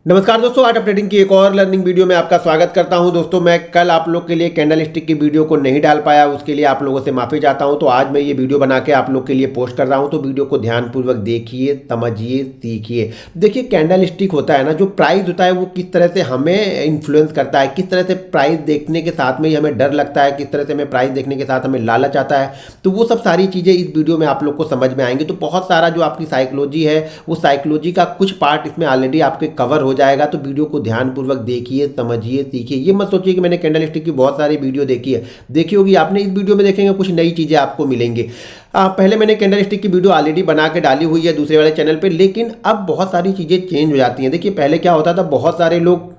नमस्कार दोस्तों, art of trading की एक और लर्निंग वीडियो में आपका स्वागत करता हूं। दोस्तों मैं कल आप लोग के लिए कैंडल स्टिक की वीडियो को नहीं डाल पाया, उसके लिए आप लोगों से माफ़ी चाहता हूं। तो आज मैं ये वीडियो बना के आप लोग के लिए पोस्ट कर रहा हूं, तो वीडियो को ध्यानपूर्वक देखिए, समझिए, सीखिए। देखिए कैंडल स्टिक होता है ना, जो प्राइस होता है वो किस तरह से हमें इन्फ्लुएंस करता है, किस तरह से प्राइस देखने के साथ में ही हमें डर लगता है, किस तरह से हमें प्राइस देखने के साथ हमें लालच आता है। तो वो सब सारी चीज़ें इस वीडियो में आप लोग को समझ में आएंगी। तो बहुत सारा जो आपकी साइकोलॉजी है, वो साइकोलॉजी का कुछ पार्ट इसमें ऑलरेडी आपके कवर हो जाएगा। तो वीडियो को ध्यानपूर्वक देखिए, समझिए, सीखिए। ये मत सोचिए कि मैंने कैंडल स्टिक की बहुत सारी वीडियो देखी होगी आपने। इस वीडियो में देखेंगे कुछ नई चीज़ें आपको मिलेंगी। पहले मैंने कैंडल स्टिक की वीडियो ऑलरेडी बना के डाली हुई है दूसरे वाले चैनल पे, लेकिन अब बहुत सारी चीज़ें चेंज हो जाती हैं। देखिए पहले क्या होता था, बहुत सारे लोग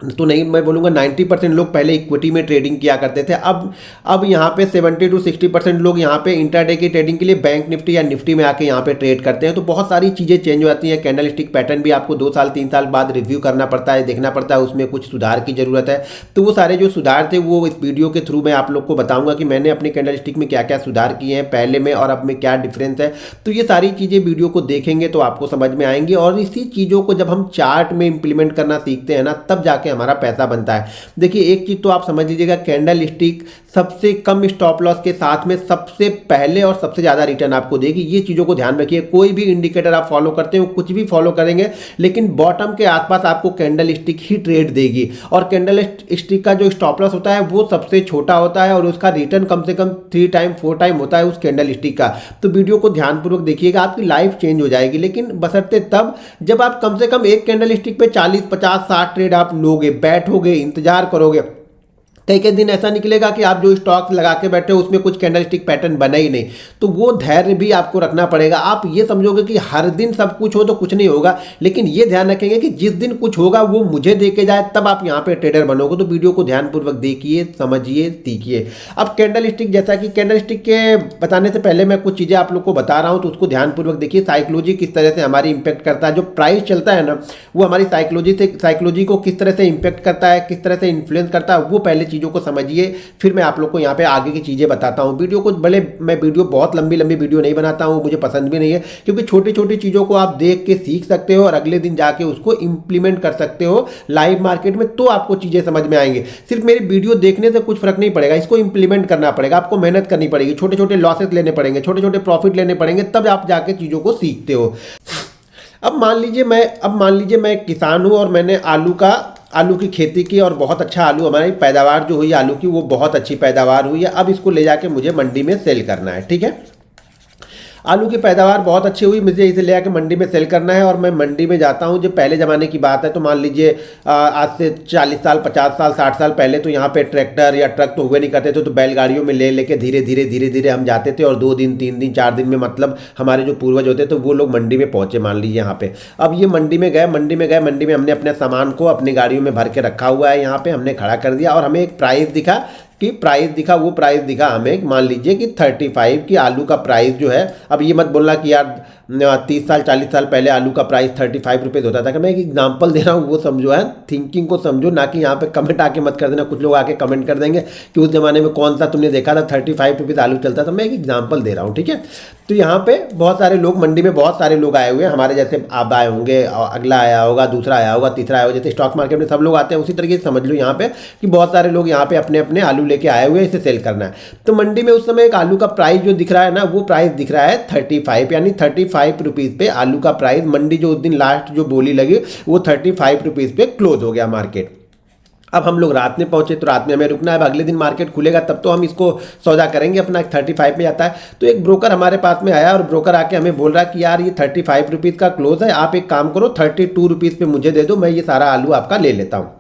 तो नहीं, मैं बोलूँगा 90% लोग पहले इक्विटी में ट्रेडिंग किया करते थे। अब यहाँ पे 70 to 60% लोग यहाँ पे इंट्राडे की ट्रेडिंग के लिए बैंक निफ्टी या निफ्टी में आके यहाँ पे ट्रेड करते हैं। तो बहुत सारी चीज़ें चेंज हो जाती हैं। कैंडल स्टिक पैटर्न भी आपको 2 साल 3 साल बाद रिव्यू करना पड़ता है, देखना पड़ता है, उसमें कुछ सुधार की ज़रूरत है। तो वो सारे जो सुधार थे वो इस वीडियो के थ्रू मैं आप लोग को बताऊँगा कि मैंने अपनी कैंडल स्टिक में क्या क्या सुधार किए हैं, पहले में और अब में क्या डिफरेंस है। तो ये सारी चीज़ें वीडियो को देखेंगे तो आपको समझ में आएंगी, और इसी चीज़ों को जब हम चार्ट में इंप्लीमेंट करना सीखते हैं ना, तब जाके हमारा पैसा बनता है। देखिए एक चीज तो आप समझ लीजिएगा, कैंडल स्टिक सबसे कम स्टॉप लॉस के साथ में सबसे पहले और सबसे ज्यादा रिटर्न आपको देगी। ये चीजों को ध्यान रखिए। कोई भी इंडिकेटर आप फॉलो करते हो, कुछ भी फॉलो करेंगे, लेकिन बॉटम के आसपास आपको कैंडल स्टिक ही ट्रेड देगी। और कैंडल स्टिक का जो स्टॉप लॉस होता है वो सबसे छोटा होता है, और उसका रिटर्न कम से कम 3 टाइम 4 टाइम होता है उस कैंडल स्टिक का। तो वीडियो को ध्यानपूर्वक देखिएगा, आपकी लाइफ चेंज हो जाएगी। लेकिन बशर्ते तब जब आप कम से कम एक कैंडल स्टिक पे 40 50 60 ट्रेड आप लोगे, बैठोगे, इंतजार करोगे। कई दिन ऐसा निकलेगा कि आप जो स्टॉक्स लगा के बैठे हो उसमें कुछ कैंडल स्टिक पैटर्न बना ही नहीं। तो वो धैर्य भी आपको रखना पड़ेगा। आप ये समझोगे कि हर दिन सब कुछ हो तो कुछ नहीं होगा, लेकिन ये ध्यान रखेंगे कि जिस दिन कुछ होगा वो मुझे दे के जाए, तब आप यहाँ पे ट्रेडर बनोगे। तो वीडियो को ध्यानपूर्वक देखिए, समझिए, सीखिए। अब कैंडल स्टिक, जैसा कि कैंडल स्टिक के बताने से पहले मैं कुछ चीज़ें आप लोग को बता रहा हूँ, तो उसको ध्यानपूर्वक देखिए। साइकोलॉजी किस तरह से हमारी इंपैक्ट करता है, जो प्राइस चलता है ना, वो हमारी साइकोलॉजी को किस तरह से इंपैक्ट करता है, किस तरह से इन्फ्लुएंस करता है, वो पहले चीज़ों को समझिए। फिर मैं आप लोग को यहाँ पे आगे की चीज़ें बताता हूँ। वीडियो को भले मैं वीडियो बहुत लंबी वीडियो नहीं बनाता हूँ, मुझे पसंद भी नहीं है, क्योंकि छोटी छोटी चीज़ों को आप देख के सीख सकते हो और अगले दिन जाके उसको इंप्लीमेंट कर सकते हो लाइव मार्केट में। तो आपको चीज़ें समझ में आएंगी। सिर्फ मेरी वीडियो देखने से कुछ फर्क नहीं पड़ेगा, इसको इंप्लीमेंट करना पड़ेगा, आपको मेहनत करनी पड़ेगी, छोटे छोटे लॉसेस लेने पड़ेंगे, छोटे छोटे प्रॉफिट लेने पड़ेंगे, तब आप जाके चीज़ों को सीखते हो। अब मान लीजिए मैं एक किसान हूँ और मैंने आलू की खेती की, और बहुत अच्छा आलू, हमारी पैदावार जो हुई आलू की वो बहुत अच्छी पैदावार हुई है। अब इसको ले जाके मुझे मंडी में सेल करना है, ठीक है। आलू की पैदावार बहुत अच्छी हुई, मुझे इसे ले आके मंडी में सेल करना है। और मैं मंडी में जाता हूँ, जो पहले ज़माने की बात है, तो मान लीजिए आज से 40 साल 50 साल 60 साल पहले तो यहाँ पे ट्रैक्टर या ट्रक तो हुए नहीं करते थे। तो बैलगाड़ियों में लेके धीरे धीरे हम जाते थे, और 2 दिन 3 दिन 4 दिन में, मतलब हमारे जो पूर्वज होते तो वो लोग मंडी में पहुँचे, मान लीजिए यहाँ पे। अब ये मंडी में हमने अपने सामान को अपनी गाड़ियों में भर के रखा हुआ है, यहाँ पे हमने खड़ा कर दिया, और हमें एक प्राइस दिखा वो प्राइस दिखा हमें, मान लीजिए कि 35 की आलू का प्राइस जो है। अब ये मत बोलना कि यार 30 साल 40 साल पहले आलू का प्राइस 35 रुपीज़ होता था। कि मैं एक एग्जांपल दे रहा हूँ, वो समझो है, थिंकिंग को समझो, ना कि यहाँ पे कमेंट आके मत कर देना। कुछ लोग आके कमेंट कर देंगे कि उस जमाने में कौन सा तुमने देखा था 35 रुपीज़ आलू चलता था। मैं एक एग्जाम्पल दे रहा हूँ, ठीक है। तो यहाँ पे बहुत सारे लोग, मंडी में बहुत सारे लोग आए हुए हैं, हमारे जैसे आप आए होंगे, अगला आया होगा, दूसरा आया होगा, तीसरा आया होगा, जैसे स्टॉक मार्केट में सब लोग आते हैं, उसी तरीके से समझ लो यहाँ पे कि बहुत सारे लोग यहाँ पे अपने अपने आलू लेके आए हुए हैं, इसे सेल करना है। तो मंडी में उस समय एक आलू का प्राइस जो दिख रहा है ना, वो प्राइस दिख रहा है 35, यानी 35 रुपीज़ पे आलू का प्राइस मंडी जो उस दिन लास्ट जो बोली लगी वो 35 रुपीज़ पे क्लोज हो गया मार्केट। अब हम लोग रात में पहुंचे, तो रात में हमें रुकना है, अगले दिन मार्केट खुलेगा तब तो हम इसको सौदा करेंगे। अपना 35 पे जाता है। तो एक ब्रोकर हमारे पास में आया, और ब्रोकर आके हमें बोल रहा है कि यार ये 35 रुपीज़ का क्लोज है, आप एक काम करो 32 रुपीज़ पे मुझे दे दो, मैं ये सारा आलू आपका ले लेता हूँ।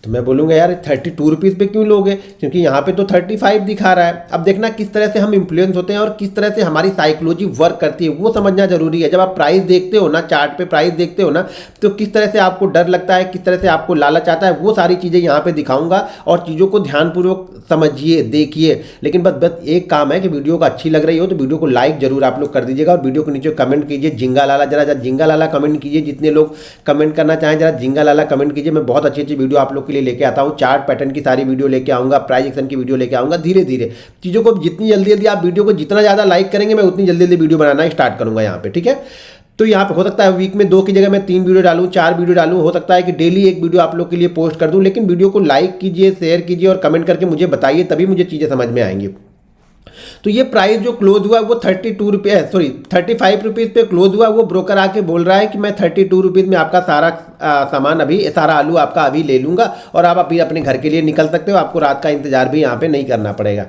तो मैं बोलूँगा यार 32 रुपीज़ पे क्यों लोगे, क्योंकि यहाँ पे तो 35 दिखा रहा है। अब देखना किस तरह से हम इन्फ्लुएंस होते हैं और किस तरह से हमारी साइकोलॉजी वर्क करती है, वो समझना जरूरी है। जब आप प्राइस देखते हो ना, चार्ट पे प्राइस देखते हो ना, तो किस तरह से आपको डर लगता है, किस तरह से आपको लालच आता है, वो सारी चीज़ें यहाँ पे दिखाऊंगा। और चीज़ों को ध्यानपूर्वक समझिए, देखिए। लेकिन बस एक काम है कि वीडियो को अच्छी लग रही हो तो वीडियो को लाइक जरूर आप लोग कर दीजिएगा, और वीडियो को नीचे कमेंट कीजिए जिंगा लाला, जरा जिंगा लाला कमेंट कीजिए। जितने लोग कमेंट करना चाहें जरा जिंगा लाला कमेंट कीजिए। मैं बहुत अच्छी वीडियो आप लोग के लिए लेके आता हूँ। चार्ट पैटर्न की सारी वीडियो लेके आऊँगा, प्राइस एक्शन की वीडियो लेके आऊँगा। धीरे धीरे चीज़ों को जितनी जल्दी आप वीडियो को जितना ज़्यादा लाइक करेंगे, मैं उतनी जल्दी वीडियो बनाना स्टार्ट करूँगा यहाँ पे, ठीक है। तो यहाँ पे हो सकता है वीक में 2 की जगह मैं 3 वीडियो डालूँ, 4 वीडियो डालूँ, हो सकता है कि डेली एक वीडियो आप लोग के लिए पोस्ट कर दूँ। लेकिन वीडियो को लाइक कीजिए, शेयर कीजिए और कमेंट करके मुझे बताइए, तभी मुझे चीज़ें समझ में आएंगी। तो ये प्राइस जो क्लोज हुआ वो 32 रुपये, सॉरी 35 रुपीज़ पे क्लोज हुआ। वो ब्रोकर आके बोल रहा है कि मैं 32 रुपीज़ में आपका सारा सामान अभी, सारा आलू आपका अभी ले लूँगा और आप अभी अपने घर के लिए निकल सकते हो, आपको रात का इंतजार भी यहाँ पे नहीं करना पड़ेगा।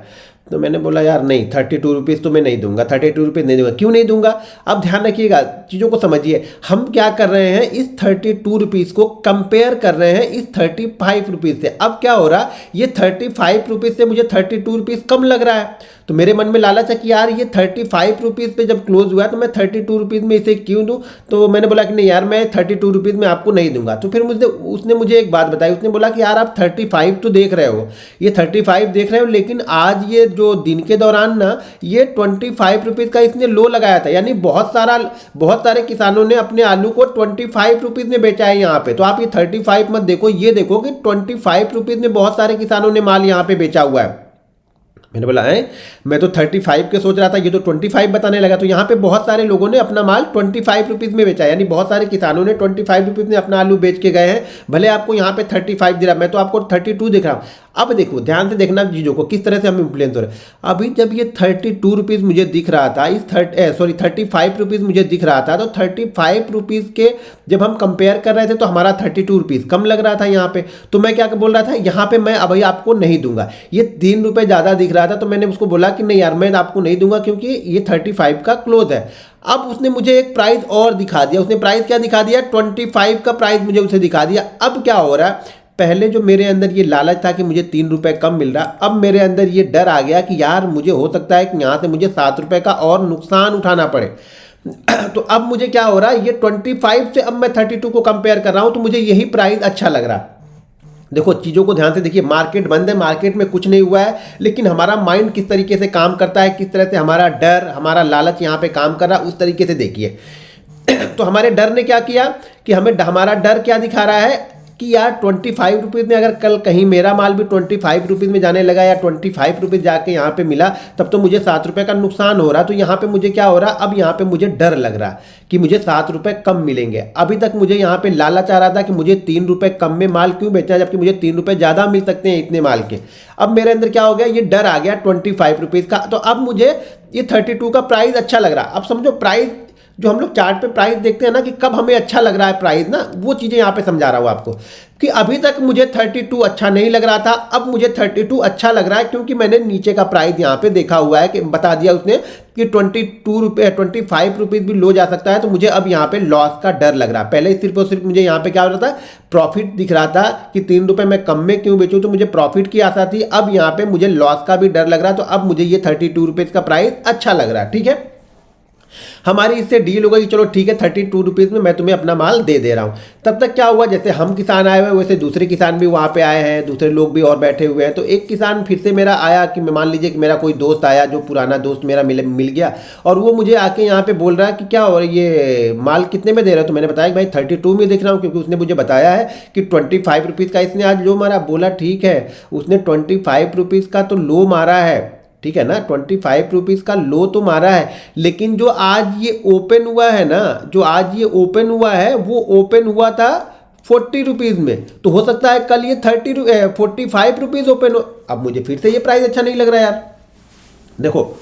तो मैंने बोला यार नहीं, 32 रुपीज़ तो मैं नहीं दूंगा, 32 रुपीज़ नहीं दूंगा। क्यों नहीं दूंगा? अब ध्यान रखिएगा, चीज़ों को समझिए। हम क्या कर रहे हैं, इस 32 रुपीज़ को कंपेयर कर रहे हैं इस 35 रुपीज़ से। अब क्या हो रहा, ये 35 रुपीज़ से मुझे 32 रुपीज़ कम लग रहा है। तो मेरे मन में लालच है कि यार ये 35 रुपीज़ पे जब क्लोज हुआ है तो मैं 32 रुपीज़ में इसे क्यों दूँ। तो मैंने बोला कि नहीं यार, मैं 32 रुपीज़ में आपको नहीं दूंगा। तो फिर उसने मुझे एक बात बताई। उसने बोला कि यार आप 35 तो देख रहे हो, ये 35 देख रहे हो, लेकिन आज ये जो दिन के दौरान ना ये 25 रुपीज़ का इसने लो लगाया था। यानी बहुत सारे किसानों ने अपने आलू को 25 रुपीज़ में बेचा है यहाँ पे। तो आप ये 35 मत देखो, ये देखो कि 25 रुपीज़ में बहुत सारे किसानों ने माल यहाँ पे बेचा हुआ है। मैंने बोला है, मैं तो 35 के सोच रहा था, ये तो 25 बताने लगा। तो यहाँ पे बहुत सारे लोगों ने अपना माल 25 रुपीज़ में बेचा, यानी बहुत सारे किसानों ने 25 रुपीज़ में अपना आलू बेच के गए हैं। भले आपको यहाँ पे 35 दे रहा, मैं तो आपको 32 दिख रहा हूँ। अब देखो, ध्यान से देखना चीज़ों को, किस तरह से हम इन्फ्लुएंस हो रहे हैं। अभी जब ये 32 रुपीज़ मुझे दिख रहा था, 35 रुपीज़ मुझे दिख रहा था, तो 35 रुपीज़ के जब हम कंपेयर कर रहे थे तो हमारा 32 रुपीज़ कम लग रहा था यहाँ पे। तो मैं क्या बोल रहा था, यहाँ पे मैं अभी आपको नहीं दूंगा। ये 3 रुपये ज़्यादा दिख रहा था, तो मैंने उसको बोला कि नहीं यार, मैं आपको नहीं दूंगा क्योंकि ये 35 का क्लोज है। अब उसने मुझे एक प्राइस और दिखा दिया। उसने प्राइस क्या दिखा दिया, 25 का प्राइस मुझे उसे दिखा दिया। अब क्या हो रहा है, पहले जो मेरे अंदर ये लालच था कि मुझे 3 रुपये कम मिल रहा, अब मेरे अंदर ये डर आ गया कि यार मुझे हो सकता है कि यहाँ से मुझे 7 रुपये का और नुकसान उठाना पड़े। तो अब मुझे क्या हो रहा है, ये 25 से अब मैं 32 को कंपेयर कर रहा हूँ, तो मुझे यही प्राइस अच्छा लग रहा। देखो चीज़ों को ध्यान से देखिए, मार्केट बंद है, मार्केट में कुछ नहीं हुआ है, लेकिन हमारा माइंड किस तरीके से काम करता है, किस तरह से हमारा डर, हमारा लालच यहाँ पे काम कर रहा है, उस तरीके से देखिए। तो हमारे डर ने क्या किया कि हमारा डर क्या दिखा रहा है कि यार 25 रुपीज़ में अगर कल कहीं मेरा माल भी 25 रुपीज़ में जाने लगा या 25 रुपीज़ जाके यहाँ पे मिला, तब तो मुझे 7 रुपये का नुकसान हो रहा। तो यहाँ पे मुझे क्या हो रहा, अब यहाँ पे मुझे डर लग रहा कि मुझे 7 रुपये कम मिलेंगे। अभी तक मुझे यहाँ पे लालच आ रहा था कि मुझे 3 रुपये कम में माल क्यों बेचना है, जबकि मुझे 3 रुपये ज़्यादा मिल सकते हैं इतने माल के। अब मेरे अंदर क्या हो गया, ये डर आ गया 25 रुपीज़ का। तो अब मुझे ये 32 का प्राइस अच्छा लग रहा। अब समझो प्राइस जो हम लोग चार्ट पे प्राइस देखते हैं ना कि कब हमें अच्छा लग रहा है प्राइस ना, वो चीज़ें यहाँ पे समझा रहा हूँ आपको कि अभी तक मुझे 32 अच्छा नहीं लग रहा था, अब मुझे 32 अच्छा लग रहा है क्योंकि मैंने नीचे का प्राइस यहाँ पे देखा हुआ है कि बता दिया उसने कि 25 रुपीज़ भी लो जा सकता है। तो मुझे अब यहाँ पे लॉस का डर लग रहा है। पहले सिर्फ और सिर्फ मुझे यहाँ पे क्या हो रहा था, प्रॉफिट दिख रहा था कि 3 रुपये मैं कम में क्यों बेचूँ, तो मुझे प्रॉफिट की आशा थी। अब यहाँ पे मुझे लॉस का भी डर लग रहा है। तो अब मुझे ये 32 रुपीज़ का प्राइस अच्छा लग रहा है। ठीक है, हमारी इससे डील हो गई, चलो ठीक है 32 रुपीज़ में मैं तुम्हें अपना माल दे दे रहा हूँ। तब तक क्या हुआ, जैसे हम किसान आए हुए वैसे दूसरे किसान भी वहाँ पे आए हैं, दूसरे लोग भी और बैठे हुए हैं। तो एक किसान फिर से मेरा आया कि मान लीजिए कि मेरा कोई दोस्त आया, जो पुराना दोस्त मेरा मिल गया, और वो मुझे आके यहाँ पे बोल रहा है कि क्या हो रहा है, ये माल कितने में दे रहे हो। तो मैंने बताया कि भाई 32 में देख रहा हूँ, क्योंकि उसने मुझे बताया है कि 25 रुपीज़ का इसने आज लो मारा। बोला ठीक है, उसने 25 रुपीज़ का तो लो मारा है, ठीक है ना, 25 रुपीज़ का लो तो मारा है, लेकिन जो आज ये ओपन हुआ है ना, जो आज ये ओपन हुआ है वो ओपन हुआ था 40 रुपीज़ में। तो हो सकता है कल ये 45 रुपीज़ ओपन हो। अब मुझे फिर से ये प्राइस अच्छा नहीं लग रहा यार। देखो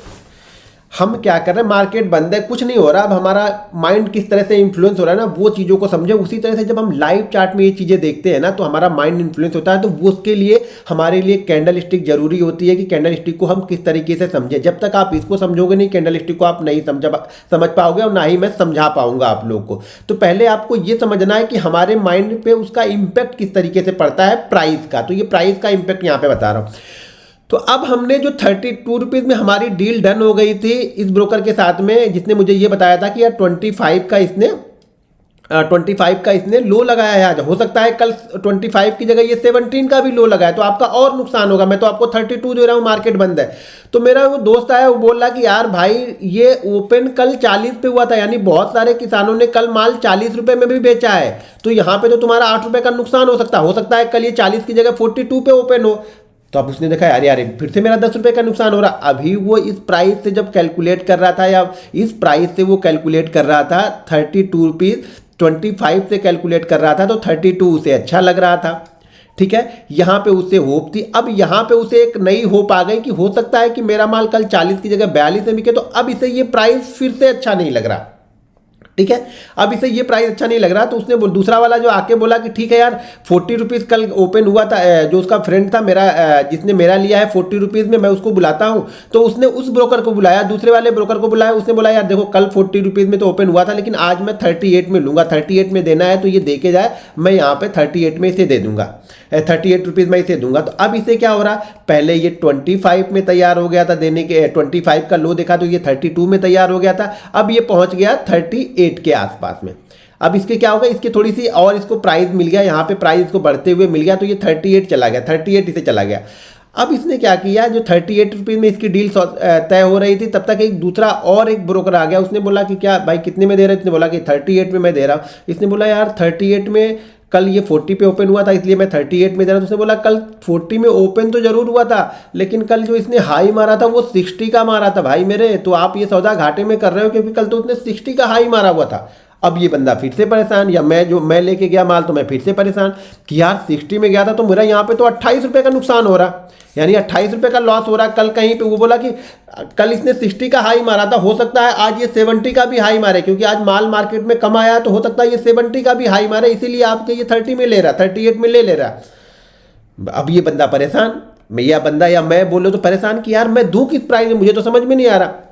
हम क्या कर रहे हैं, मार्केट बंद है, कुछ नहीं हो रहा, अब हमारा माइंड किस तरह से इन्फ्लुएंस हो रहा है ना, वो चीज़ों को समझे। उसी तरह से जब हम लाइव चार्ट में ये चीज़ें देखते हैं ना, तो हमारा माइंड इन्फ्लुएंस होता है। तो वो उसके लिए हमारे लिए कैंडल स्टिक जरूरी होती है कि कैंडल स्टिक को हम किस तरीके से समझें। जब तक आप इसको समझोगे नहीं, कैंडल स्टिक को आप नहीं समझ पाओगे, और ना ही मैं समझा पाऊंगा आप लोग को। तो पहले आपको ये समझना है कि हमारे माइंड पे उसका इम्पैक्ट किस तरीके से पड़ता है प्राइस का। तो ये प्राइस का इम्पैक्ट यहाँ पे बता रहा हूँ। तो अब हमने जो 32 रुपीज़ में हमारी डील डन हो गई थी इस ब्रोकर के साथ में, जिसने मुझे ये बताया था कि यार 25 का इसने लो लगाया है आज। हो सकता है कल 25 की जगह ये 17 का भी लो लगाया, तो आपका और नुकसान होगा। मैं तो आपको 32 दे रहा हूँ, मार्केट बंद है। तो मेरा वो दोस्त आया, वो बोल रहा कि यार भाई ये ओपन कल 40 पे हुआ था, यानी बहुत सारे किसानों ने कल माल 40 रुपये में भी बेचा है। तो यहाँ पे तो तुम्हारा 8 रुपये का नुकसान हो सकता है कल ये 40 की जगह 42 पे ओपन हो। तो अब उसने देखा यार यार फिर से मेरा 10 रुपये का नुकसान हो रहा। अभी वो इस प्राइस से जब कैलकुलेट कर रहा था, या इस प्राइस से वो कैलकुलेट कर रहा था 32 रुपीज़ 25 से कैलकुलेट कर रहा था, तो 32 उसे अच्छा लग रहा था। ठीक है, यहाँ पे उसे होप थी। अब यहाँ पे उसे एक नई होप आ गई कि हो सकता है कि मेरा माल कल 40 की जगह 42 में बिके, तो अब इसे ये प्राइस फिर से अच्छा नहीं लग रहा। ठीक है, अब इसे ये प्राइस अच्छा नहीं लग रहा, तो उसने दूसरा वाला जो आके बोला कि ठीक है यार 40 रुपीज़ कल ओपन हुआ था, जो उसका फ्रेंड था मेरा, जिसने मेरा लिया है 40 रुपीज़ में, मैं उसको बुलाता हूँ। तो उसने उस ब्रोकर को बुलाया, दूसरे वाले ब्रोकर को बुलाया। उसने बोला यार देखो कल 40 रुपीज़ में तो ओपन हुआ था, लेकिन आज मैं 38 में लूँगा, 38 में देना है तो ये दे के जाए, मैं यहाँ पे 38 में इसे दे दूंगा, 38 रुपीज़ में इसे दूंगा। तो अब इसे क्या हो रहा, पहले ये 25 में तैयार हो गया था देने के, 25 का लो देखा तो ये 32 में तैयार हो गया था, अब ये पहुंच गया 38 के आसपास में। अब इसके क्या होगा, इसके थोड़ी सी और इसको प्राइस मिल गया, यहाँ पे प्राइस इसको बढ़ते हुए मिल गया, तो ये 38 चला गया, 38 इसे चला गया। अब इसने क्या किया, जो 38 रुपीज़ में इसकी डील तय हो रही थी, तब तक एक दूसरा और एक ब्रोकर आ गया। उसने बोला कि क्या भाई कितने में दे रहे हो? इसने बोला कि 38 में मैं दे रहा हूँ। इसने बोला यार 38 में कल ये 40 पे ओपन हुआ था, इसलिए मैं 38 में दे रहा हूँ। तो उसने बोला कल 40 में ओपन तो जरूर हुआ था, लेकिन कल जो इसने हाई मारा था वो 60 का मारा था भाई मेरे, तो आप ये सौदा घाटे में कर रहे हो, क्योंकि कल तो उसने 60 का हाई मारा हुआ था। अब ये बंदा फिर से परेशान, या मैं लेके गया माल तो मैं फिर से परेशान कि यार 60 में गया था तो मेरा यहाँ पे तो 28 रुपये का नुकसान हो रहा, यानी 28 रुपये का लॉस हो रहा कल कहीं पे। वो बोला कि कल इसने 60 का हाई मारा था, हो सकता है आज ये 70 का भी हाई मारे, क्योंकि आज माल मार्केट में कम आया, तो हो सकता है ये 70 का भी हाई मारे, इसीलिए आपके ये 30 में ले रहा, 38 में ले रहा। अब ये बंदा परेशान, या मैं बोलो तो परेशान कि यार मैं दूं किस प्राइस में, मुझे तो समझ में नहीं आ रहा।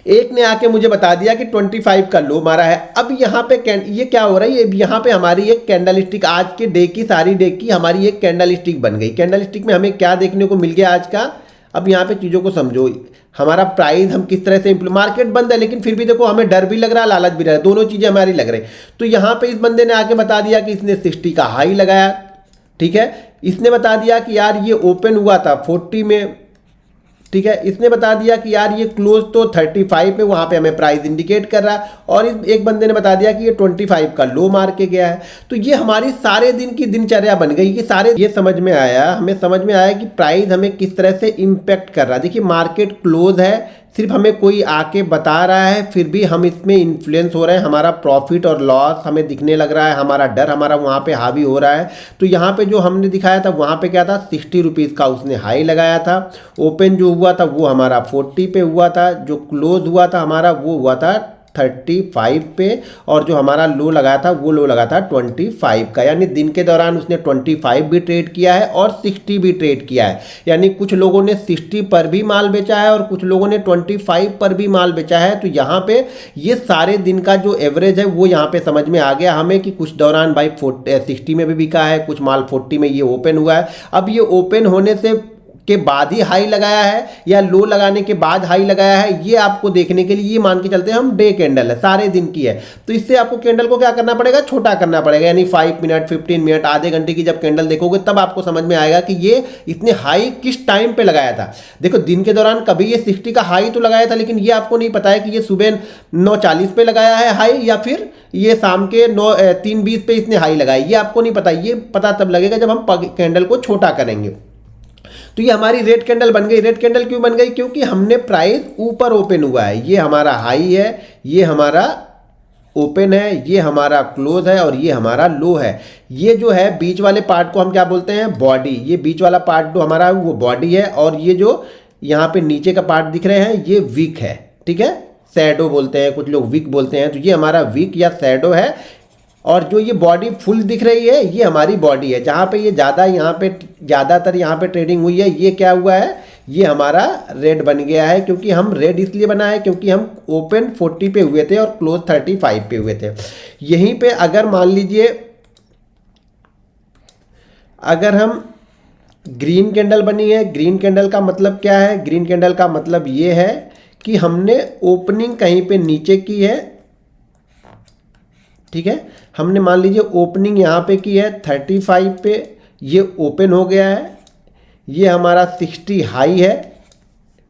एक ने आके मुझे बता दिया कि 25 का लो मारा है। अब यहाँ पे ये क्या हो रहा है, यहाँ पे हमारी एक कैंडल स्टिक, आज के डे की सारी डे की हमारी एक कैंडल स्टिक बन गई। कैंडल स्टिक में हमें क्या देखने को मिल गया आज का, अब यहाँ पे चीज़ों को समझो, हमारा प्राइस हम किस तरह से मार्केट बंद है, लेकिन फिर भी देखो हमें डर भी लग रहा है, लालच भी रहा है, दोनों चीज़ें हमारी लग रही। तो यहाँ पे इस बंदे ने आके बता दिया कि इसने 60 का हाई लगाया। ठीक है, इसने बता दिया कि यार ये ओपन हुआ था 40 में। ठीक है, इसने बता दिया कि यार ये क्लोज तो 35 में, वहाँ पे हमें प्राइस इंडिकेट कर रहा है, और एक बंदे ने बता दिया कि ये 25 का लो मार के गया है। तो ये हमारी सारे दिन की दिनचर्या बन गई कि सारे, ये हमें समझ में आया कि प्राइस हमें किस तरह से इम्पेक्ट कर रहा है। देखिए मार्केट क्लोज है, सिर्फ हमें कोई आके बता रहा है, फिर भी हम इसमें इन्फ्लुएंस हो रहे हैं, हमारा प्रॉफिट और लॉस हमें दिखने लग रहा है, हमारा डर हमारा वहाँ पे हावी हो रहा है। तो यहाँ पे जो हमने दिखाया था वहाँ पे क्या था, 60 रुपीज़ का उसने हाई लगाया था, ओपन जो हुआ था वो हमारा 40 पे हुआ था, जो क्लोज हुआ था हमारा वो हुआ था 35 पे, और जो हमारा लो लगा था वो लो लगा था 25 का। यानी दिन के दौरान उसने 25 भी ट्रेड किया है और 60 भी ट्रेड किया है। यानी कुछ लोगों ने 60 पर भी माल बेचा है और कुछ लोगों ने 25 पर भी माल बेचा है। तो यहाँ पे ये सारे दिन का जो एवरेज है वो यहाँ पे समझ में आ गया हमें कि कुछ दौरान भाई 60 में भी बिका है, कुछ माल 40 में ये ओपन हुआ है। अब ये ओपन होने से के बाद ही हाई लगाया है या लो लगाने के बाद हाई लगाया है, ये आपको देखने के लिए ये मान के चलते हैं हम डे कैंडल है, सारे दिन की है। तो इससे आपको कैंडल को क्या करना पड़ेगा, छोटा करना पड़ेगा। यानी 5 मिनट 15 मिनट आधे घंटे की जब कैंडल देखोगे तब आपको समझ में आएगा कि ये इतने हाई किस टाइम पे लगाया था। देखो दिन के दौरान कभी ये 60 का हाई तो लगाया था, लेकिन ये आपको नहीं पता है कि ये सुबह 9:40 पे लगाया है हाई या फिर ये शाम के 3:20 पे इसने हाई लगाया, ये आपको नहीं पता। ये पता तब लगेगा जब हम कैंडल को छोटा करेंगे। तो ये हमारी रेड कैंडल बन गई। रेड कैंडल क्यों बन गई, क्योंकि हमने प्राइस ऊपर ओपन हुआ है, ये हमारा हाई है, ये हमारा ओपन है, ये हमारा क्लोज है और ये हमारा लो है। ये जो है बीच वाले पार्ट को हम क्या बोलते हैं, बॉडी। ये बीच वाला पार्ट जो हमारा वो बॉडी है, और ये जो यहाँ पे नीचे का पार्ट दिख रहे हैं ये विक है। ठीक है, शैडो बोलते हैं, कुछ लोग विक बोलते हैं। तो ये हमारा विक या शैडो है, और जो ये बॉडी फुल दिख रही है ये हमारी बॉडी है। जहाँ पे ये ज़्यादातर यहाँ पे ट्रेडिंग हुई है, ये क्या हुआ है, ये हमारा रेड बन गया है। क्योंकि हम रेड इसलिए बना है क्योंकि हम ओपन 40 पे हुए थे और क्लोज 35 पे हुए थे। यहीं पे अगर मान लीजिए अगर हम ग्रीन कैंडल बनी है, ग्रीन कैंडल का मतलब क्या है, ग्रीन कैंडल का मतलब ये है कि हमने ओपनिंग कहीं पे नीचे की है। ठीक है, हमने मान लीजिए ओपनिंग यहाँ पे की है 35 पे, ये ओपन हो गया है, ये हमारा 60 हाई है।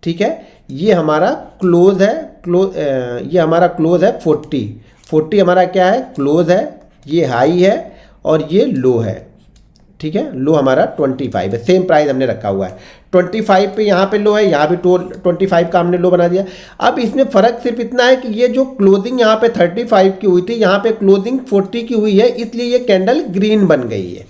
ठीक है, ये हमारा क्लोज है, ये हमारा क्लोज है 40 हमारा क्या है, क्लोज है, ये हाई है और ये लो है। ठीक है, लो हमारा 25 है, सेम प्राइस हमने रखा हुआ है 25 पे, यहाँ पे लो है, यहाँ भी 25 का हमने लो बना दिया। अब इसमें फ़र्क सिर्फ इतना है कि ये जो क्लोजिंग यहाँ पे 35 की हुई थी, यहाँ पे क्लोजिंग 40 की हुई है, इसलिए ये कैंडल ग्रीन बन गई है।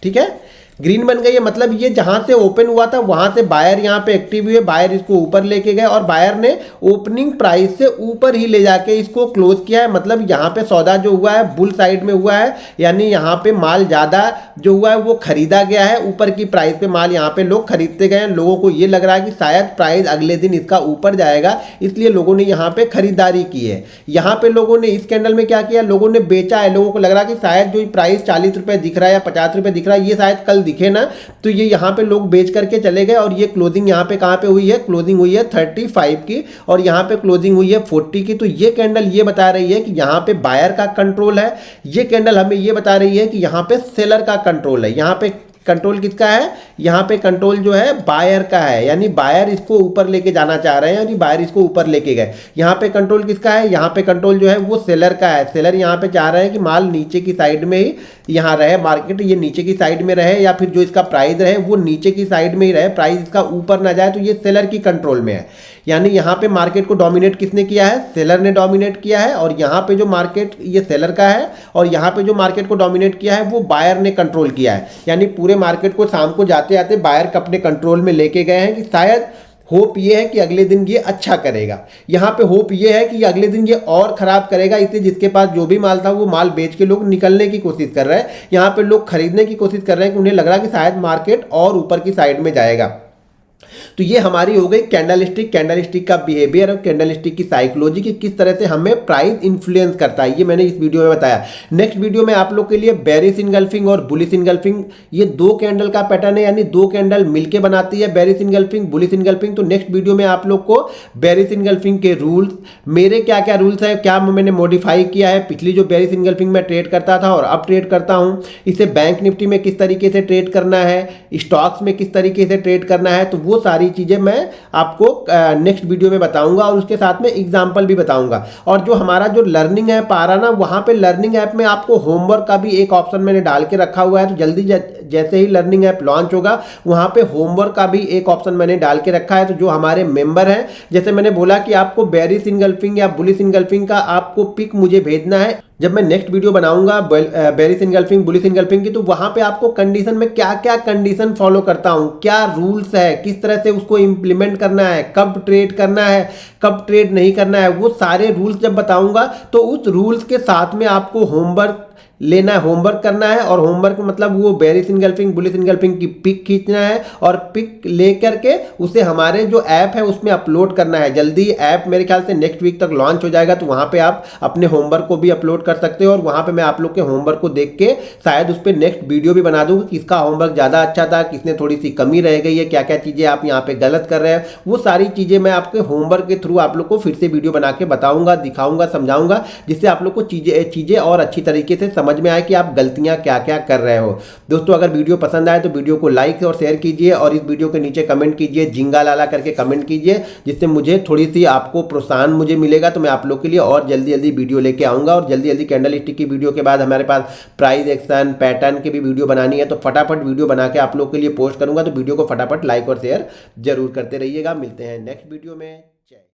ठीक है, ग्रीन बन गई है, मतलब ये जहां से ओपन हुआ था वहां से बायर यहाँ पे एक्टिव हुए, बायर इसको ऊपर लेके गए और बायर ने ओपनिंग प्राइस से ऊपर ही ले जाके इसको क्लोज किया है। मतलब यहाँ पे सौदा जो हुआ है बुल साइड में हुआ है, यानी यहाँ पे माल ज़्यादा जो हुआ है वो खरीदा गया है, ऊपर की प्राइस पे माल यहाँ पे लोग खरीदते गए हैं। लोगों को ये लग रहा है कि शायद प्राइस अगले दिन इसका ऊपर जाएगा, इसलिए लोगों ने यहाँ पे खरीदारी की है। यहाँ पे लोगों ने इस कैंडल में क्या किया, लोगों ने बेचा है। लोगों को लग रहा है कि शायद जो प्राइस 40 रुपये दिख रहा है या 50 रुपये दिख रहा है, ये शायद कल दिखे ना, तो ये यहाँ पे लोग बेच करके चले गए। और ये क्लोजिंग यहाँ पे कहाँ पे हुई है, क्लोजिंग हुई है 35 की और यहाँ पे क्लोजिंग हुई है 40 की। तो ये कैंडल ये बता रही है कि यहाँ पे बायर का कंट्रोल है, ये कैंडल हमें ये बता रही है कि यहाँ पे सेलर का कंट्रोल है। यहाँ पे कंट्रोल किसका है, यहाँ पे कंट्रोल जो है बायर का है, यानी बायर इसको ऊपर लेके जाना चाह रहे हैं, यानी बायर इसको ऊपर लेके गए। यहाँ पे कंट्रोल किसका है, यहाँ पे कंट्रोल जो है वो सेलर का है। सेलर यहाँ पे चाह रहे हैं कि माल नीचे की साइड में ही यहाँ रहे, मार्केट ये नीचे की साइड में रहे, या फिर जो इसका प्राइस रहे वो नीचे की साइड में ही रहे, प्राइस इसका ऊपर ना जाए। तो ये सेलर की कंट्रोल में है, यानी यहाँ पे मार्केट को डोमिनेट किसने किया है, सेलर ने डोमिनेट किया है। और यहाँ पे जो मार्केट ये सेलर का है और यहाँ पे जो मार्केट को डोमिनेट किया है वो बायर ने कंट्रोल किया है। यानी पूरे मार्केट को शाम को जाते आते बायर का अपने कंट्रोल में लेके गए हैं कि शायद होप ये है कि अगले दिन ये अच्छा करेगा। यहाँ पे होप ये है कि अगले दिन ये और ख़राब करेगा, इसलिए जिसके पास जो भी माल था वो माल बेच के लोग निकलने की कोशिश कर रहे हैं। यहाँ पे लोग खरीदने की कोशिश कर रहे हैं कि उन्हें लग रहा है कि शायद मार्केट और ऊपर की साइड में जाएगा। तो ये हमारी हो गई कैंडलस्टिक का बिहेवियर और कैंडलस्टिक की साइकोलॉजी की किस तरह से हमें प्राइस इन्फ्लुएंस करता है, ये मैंने इस वीडियो में बताया। नेक्स्ट वीडियो में आप लोग के लिए बेरिश इनगल्फिंग और बुलिश इनगल्फिंग, ये दो कैंडल का पैटर्न है, यानी दो कैंडल मिलके बनाती है बेरिश इनगल्फिंग बुलिश इनगल्फिंग। तो नेक्स्ट वीडियो में आप लोग को बेरिश इनगल्फिंग के रूल्स, मेरे क्या क्या रूल्स है, क्या मैंने मॉडिफाई किया है, पिछली जो बेरिश इनगल्फिंग में ट्रेड करता था और अब ट्रेड करता हूँ, इसे बैंक निफ्टी में किस तरीके से ट्रेड करना है, स्टॉक्स में किस तरीके से ट्रेड करना है, तो वो सारी चीज़ें मैं आपको नेक्स्ट वीडियो में बताऊंगा और उसके साथ में एग्जांपल भी बताऊंगा। और जो हमारा जो लर्निंग ऐप आ रहा ना, वहां पे लर्निंग ऐप में आपको होमवर्क का भी एक ऑप्शन मैंने डाल के रखा हुआ है। तो जल्दी जैसे ही लर्निंग ऐप लॉन्च होगा वहां पे होमवर्क का भी एक ऑप्शन मैंने डाल के रखा है। तो जो हमारे मेंबर हैं, जैसे मैंने बोला कि आपको बेरिश इनगल्फिंग या बुलिश इनगल्फिंग का आपको पिक मुझे भेजना है। जब मैं नेक्स्ट वीडियो बनाऊंगा बेरिश इनगल्फिंग बुलिश इनगल्फिंग की, तो वहां पे आपको कंडीशन में क्या क्या कंडीशन फॉलो करता हूं, क्या रूल्स है, किस तरह से उसको इंप्लीमेंट करना है, कब ट्रेड करना है, कब ट्रेड नहीं करना है, वो सारे रूल्स जब बताऊंगा तो उस रूल्स के साथ में आपको होमवर्क लेना है, होमवर्क करना है। और होमवर्क मतलब वो बेरिश इनगल्फिंग बुलिश इनगल्फिंग की पिक खींचना है और पिक लेकर के उसे हमारे जो ऐप है उसमें अपलोड करना है। जल्दी ऐप मेरे ख्याल से नेक्स्ट वीक तक लॉन्च हो जाएगा, तो वहाँ पे आप अपने होमवर्क को भी अपलोड कर सकते हो और वहाँ पे मैं आप लोग के होमवर्क को देख के शायद उस पर नेक्स्ट वीडियो भी बना दूँगा, किसका होमवर्क ज़्यादा अच्छा था, किसने थोड़ी सी कमी रह गई है, क्या क्या चीज़ें आप यहाँ पे गलत कर रहे हैं, वो सारी चीज़ें मैं आपके होमवर्क के थ्रू आप लोग को फिर से वीडियो बना के बताऊँगा, दिखाऊँगा, समझाऊँगा, जिससे आप लोग को चीज़ें और अच्छी तरीके से समझ में आए कि आप गलतियां क्या क्या कर रहे हो। दोस्तों अगर वीडियो पसंद आए तो वीडियो को लाइक और शेयर कीजिए और इस वीडियो के नीचे कमेंट कीजिए, जिंगा लाला करके कमेंट कीजिए, जिससे मुझे थोड़ी सी आपको प्रोत्साहन मुझे मिलेगा। तो मैं आप लोग के लिए और जल्दी जल्दी वीडियो लेके आऊँगा और जल्दी जल्दी कैंडलस्टिक की वीडियो के बाद हमारे पास प्राइस एक्शन पैटर्न की भी वीडियो बनानी है, तो फटाफट वीडियो बना के आप लोग के लिए पोस्ट करूँगा। तो वीडियो को फटाफट लाइक और शेयर जरूर करते रहिएगा। मिलते हैं नेक्स्ट वीडियो में।